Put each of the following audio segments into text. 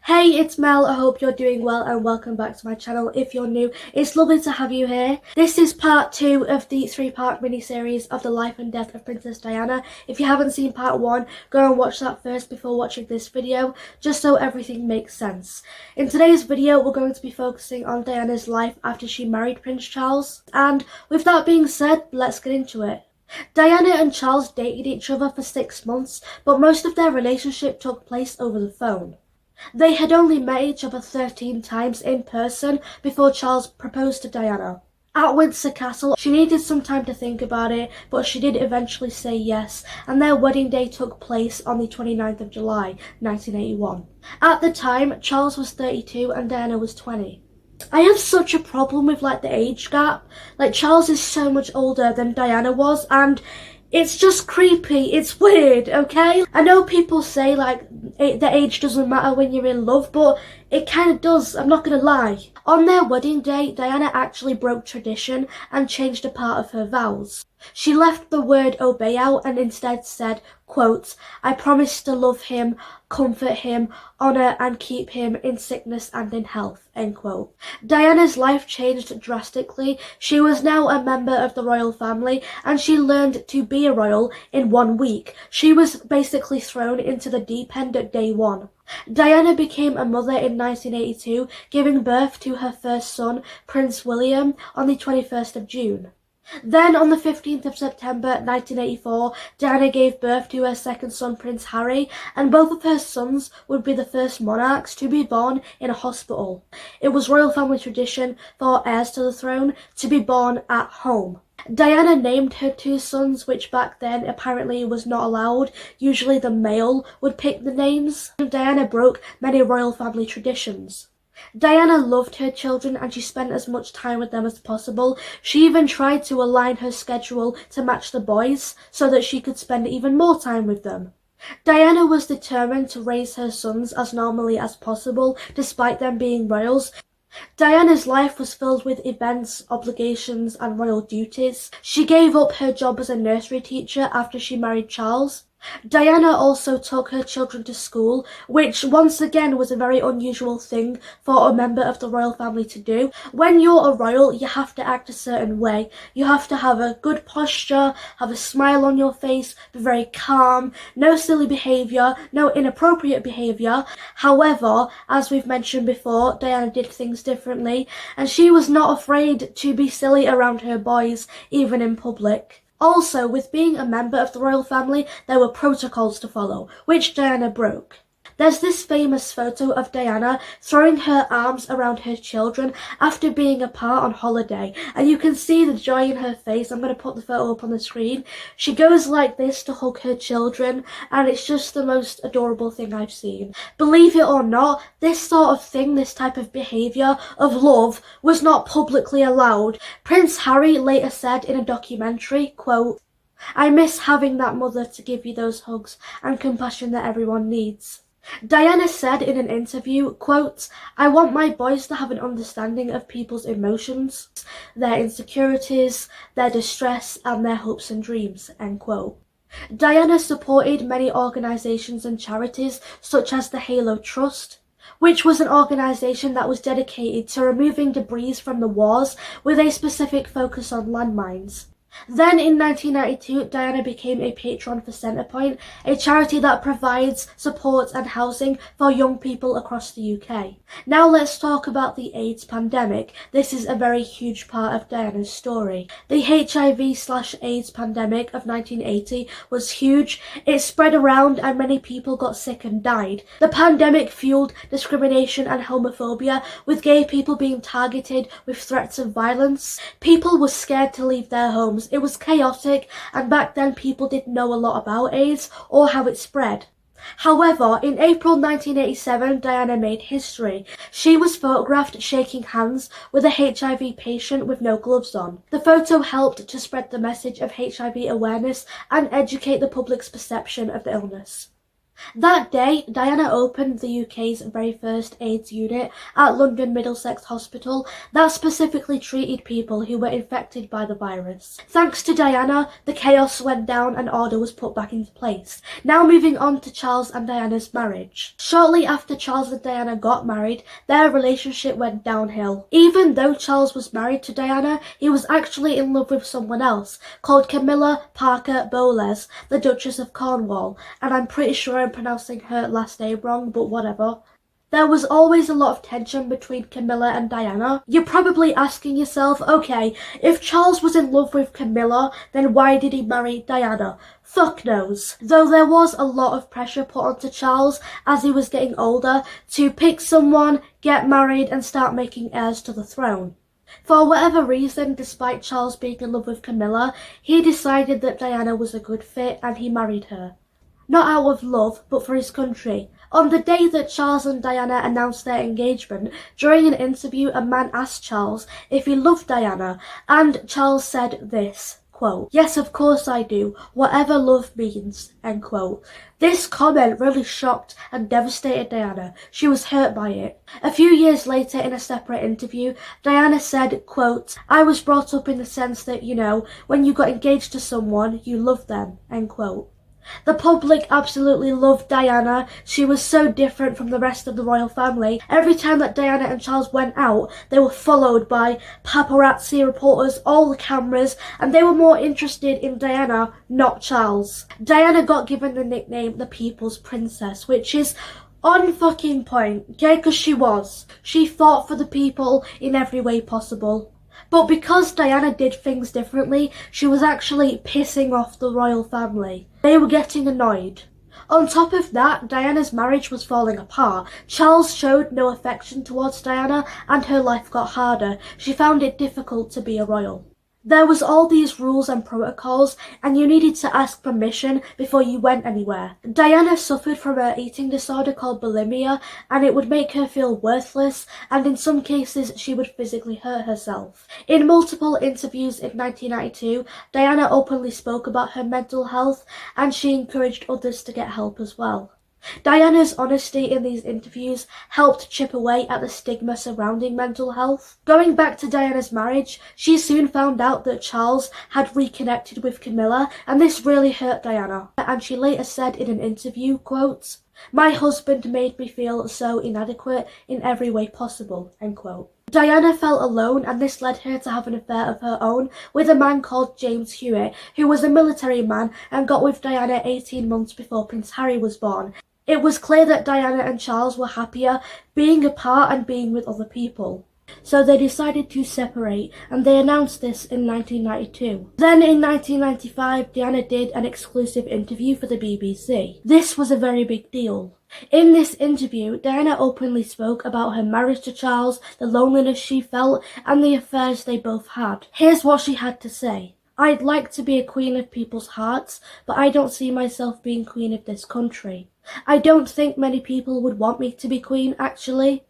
Hey, it's Mel. I hope you're doing well and welcome back to my channel. If you're new, it's lovely to have you here. This is part 2 of the 3-part mini-series of the life and death of Princess Diana. If you haven't seen part 1, go and watch that first before watching this video, just so everything makes sense. In today's video, we're going to be focusing on Diana's life after she married Prince Charles. And with that being said, let's get into it. Diana and Charles dated each other for 6 months, but most of their relationship took place over the phone. They had only met each other 13 times in person before Charles proposed to Diana. At Windsor Castle, she needed some time to think about it, but she did eventually say yes, and their wedding day took place on the 29th of July, 1981. At the time, Charles was 32 and Diana was 20. I have such a problem with the age gap. Charles is so much older than Diana was, and it's just creepy. It's weird, okay? I know people say the age doesn't matter when you're in love, but it kind of does, I'm not gonna lie. On their wedding day, Diana actually broke tradition and changed a part of her vows. She left the word obey out and instead said, quote, "I promise to love him, comfort him, honour and keep him in sickness and in health," end quote. Diana's life changed drastically. She was now a member of the royal family and she learned to be a royal in 1 week. She was basically thrown into the deep end at day 1. Diana became a mother in 1982, giving birth to her first son, Prince William, on the 21st of June. Then, on the 15th of September 1984, Diana gave birth to her second son, Prince Harry, and both of her sons would be the first monarchs to be born in a hospital. It was royal family tradition for heirs to the throne to be born at home. Diana named her 2 sons, which back then apparently was not allowed. Usually the male would pick the names. Diana broke many royal family traditions. Diana loved her children and she spent as much time with them as possible. She even tried to align her schedule to match the boys so that she could spend even more time with them. Diana was determined to raise her sons as normally as possible, despite them being royals. Diana's life was filled with events, obligations and royal duties. She gave up her job as a nursery teacher after she married Charles. Diana also took her children to school, which once again was a very unusual thing for a member of the royal family to do. When you're a royal, you have to act a certain way. You have to have a good posture, have a smile on your face, be very calm, no silly behaviour, no inappropriate behaviour. However, as we've mentioned before, Diana did things differently, and she was not afraid to be silly around her boys, even in public. Also, with being a member of the royal family, there were protocols to follow, which Diana broke. There's this famous photo of Diana throwing her arms around her children after being apart on holiday, and you can see the joy in her face. I'm going to put the photo up on the screen. She goes like this to hug her children, and it's just the most adorable thing I've seen. Believe it or not, this sort of thing, this type of behaviour of love, was not publicly allowed. Prince Harry later said in a documentary, quote, "I miss having that mother to give you those hugs and compassion that everyone needs." Diana said in an interview, quote, "I want my boys to have an understanding of people's emotions, their insecurities, their distress, and their hopes and dreams," end quote. Diana supported many organisations and charities such as the Halo Trust, which was an organisation that was dedicated to removing debris from the wars with a specific focus on landmines. Then in 1992, Diana became a patron for Centrepoint, a charity that provides support and housing for young people across the UK. Now let's talk about the AIDS pandemic. This is a very huge part of Diana's story. The HIV/AIDS pandemic of 1980 was huge. It spread around and many people got sick and died. The pandemic fueled discrimination and homophobia, with gay people being targeted with threats of violence. People were scared to leave their homes. It was chaotic, and back then people didn't know a lot about AIDS or how it spread. However, in April 1987, Diana made history. She was photographed shaking hands with a HIV patient with no gloves on. The photo helped to spread the message of HIV awareness and educate the public's perception of the illness. That day, Diana opened the UK's very first AIDS unit at London Middlesex Hospital that specifically treated people who were infected by the virus. Thanks to Diana, the chaos went down and order was put back into place. Now moving on to Charles and Diana's marriage. Shortly after Charles and Diana got married, their relationship went downhill. Even though Charles was married to Diana, he was actually in love with someone else, called Camilla Parker Bowles, the Duchess of Cornwall, and I'm pretty sure I'm pronouncing her last name wrong, but whatever. There was always a lot of tension between Camilla and Diana. You're probably asking yourself, okay, if Charles was in love with Camilla, then why did he marry Diana? Fuck knows. Though there was a lot of pressure put onto Charles as he was getting older to pick someone, get married, and start making heirs to the throne. For whatever reason, despite Charles being in love with Camilla, he decided that Diana was a good fit and he married her. Not out of love, but for his country. On the day that Charles and Diana announced their engagement, during an interview, a man asked Charles if he loved Diana, and Charles said this, quote, "Yes, of course I do, whatever love means," end quote. This comment really shocked and devastated Diana. She was hurt by it. A few years later, in a separate interview, Diana said, quote, "I was brought up in the sense that, when you got engaged to someone, you loved them," end quote. The public absolutely loved Diana. She was so different from the rest of the royal family. Every time that Diana and Charles went out, they were followed by paparazzi reporters, all the cameras, and they were more interested in Diana, not Charles. Diana got given the nickname the People's Princess, which is on fucking point, okay? Because she was. She fought for the people in every way possible. But because Diana did things differently, she was actually pissing off the royal family. They were getting annoyed. On top of that, Diana's marriage was falling apart. Charles showed no affection towards Diana and her life got harder. She found it difficult to be a royal. There was all these rules and protocols, and you needed to ask permission before you went anywhere. Diana suffered from an eating disorder called bulimia, and it would make her feel worthless, and in some cases she would physically hurt herself. In multiple interviews in 1992, Diana openly spoke about her mental health, and she encouraged others to get help as well. Diana's honesty in these interviews helped chip away at the stigma surrounding mental health. Going back to Diana's marriage, she soon found out that Charles had reconnected with Camilla, and this really hurt Diana. And she later said in an interview, quote, "My husband made me feel so inadequate in every way possible," end quote. Diana felt alone, and this led her to have an affair of her own with a man called James Hewitt, who was a military man and got with Diana 18 months before Prince Harry was born. It was clear that Diana and Charles were happier being apart and being with other people. So they decided to separate, and they announced this in 1992. Then in 1995, Diana did an exclusive interview for the BBC. This was a very big deal. In this interview, Diana openly spoke about her marriage to Charles, the loneliness she felt, and the affairs they both had. Here's what she had to say. "I'd like to be a queen of people's hearts, but I don't see myself being queen of this country. I don't think many people would want me to be queen, actually.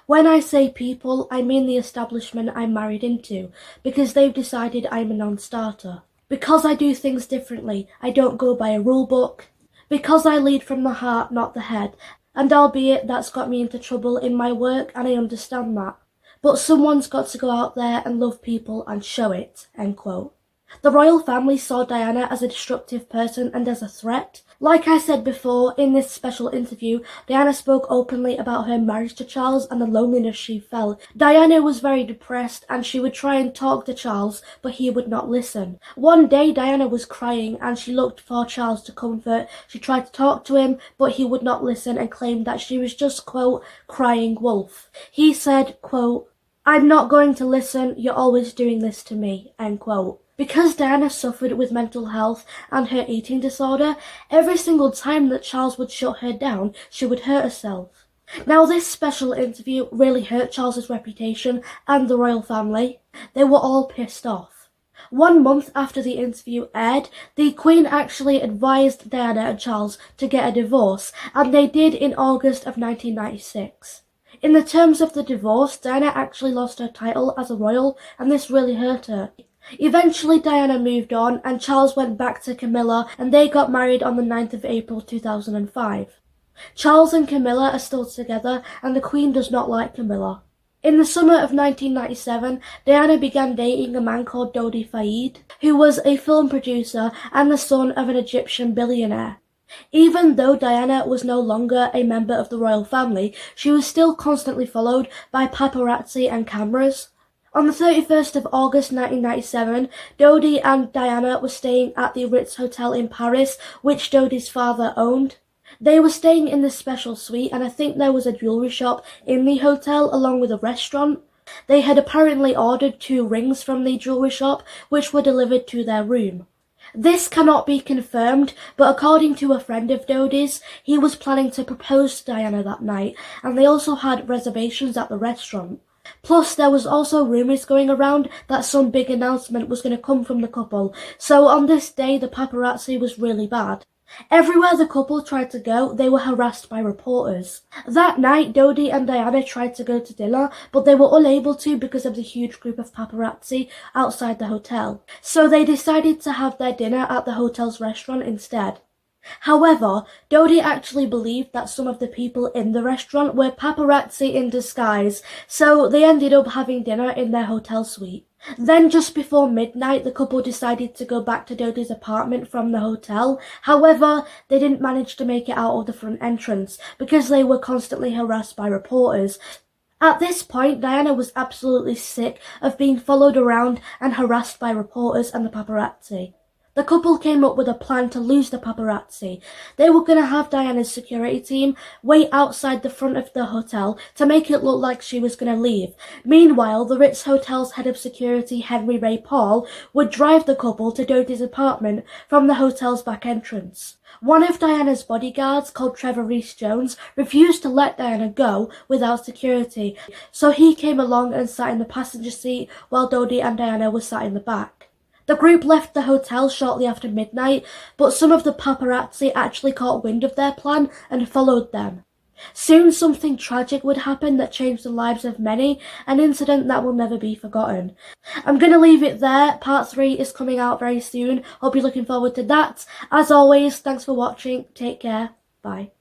When I say people, I mean the establishment I'm married into, because they've decided I'm a non-starter. Because I do things differently, I don't go by a rule book. Because I lead from the heart, not the head, and albeit that's got me into trouble in my work, and I understand that. But someone's got to go out there and love people and show it," end quote. The royal family saw Diana as a destructive person and as a threat. Like I said before, in this special interview, Diana spoke openly about her marriage to Charles and the loneliness she felt. Diana was very depressed and she would try and talk to Charles, but he would not listen. One day, Diana was crying and she looked for Charles to comfort. She tried to talk to him, but he would not listen and claimed that she was just, quote, crying wolf. He said, quote, "I'm not going to listen, you're always doing this to me," end quote. Because Diana suffered with mental health and her eating disorder, every single time that Charles would shut her down, she would hurt herself. Now, this special interview really hurt Charles's reputation and the royal family. They were all pissed off. 1 month after the interview aired, the Queen actually advised Diana and Charles to get a divorce, and they did in August of 1996. In the terms of the divorce, Diana actually lost her title as a royal, and this really hurt her. Eventually Diana moved on and Charles went back to Camilla and they got married on the 9th of April 2005. Charles and Camilla are still together and the Queen does not like Camilla. In the summer of 1997, Diana began dating a man called Dodi Fayed, who was a film producer and the son of an Egyptian billionaire. Even though Diana was no longer a member of the royal family, she was still constantly followed by paparazzi and cameras. On the 31st of August 1997, Dodi and Diana were staying at the Ritz Hotel in Paris, which Dodi's father owned. They were staying in this special suite, and I think there was a jewellery shop in the hotel along with a restaurant. They had apparently ordered 2 rings from the jewellery shop, which were delivered to their room. This cannot be confirmed, but according to a friend of Dodi's, he was planning to propose to Diana that night, and they also had reservations at the restaurant. Plus, there was also rumours going around that some big announcement was going to come from the couple, so on this day the paparazzi was really bad. Everywhere the couple tried to go, they were harassed by reporters. That night, Dodi and Diana tried to go to dinner, but they were unable to because of the huge group of paparazzi outside the hotel. So they decided to have their dinner at the hotel's restaurant instead. However, Dodi actually believed that some of the people in the restaurant were paparazzi in disguise, so they ended up having dinner in their hotel suite. Then just before midnight, the couple decided to go back to Dodi's apartment from the hotel. However, they didn't manage to make it out of the front entrance because they were constantly harassed by reporters. At this point, Diana was absolutely sick of being followed around and harassed by reporters and the paparazzi. The couple came up with a plan to lose the paparazzi. They were going to have Diana's security team wait outside the front of the hotel to make it look like she was going to leave. Meanwhile, the Ritz Hotel's head of security, Henry Ray Paul, would drive the couple to Dodi's apartment from the hotel's back entrance. One of Diana's bodyguards, called Trevor Rees-Jones, refused to let Diana go without security, so he came along and sat in the passenger seat while Dodi and Diana were sat in the back. The group left the hotel shortly after midnight, but some of the paparazzi actually caught wind of their plan and followed them. Soon something tragic would happen that changed the lives of many, an incident that will never be forgotten. I'm going to leave it there. Part 3 is coming out very soon. Hope you're looking forward to that. As always, thanks for watching. Take care. Bye.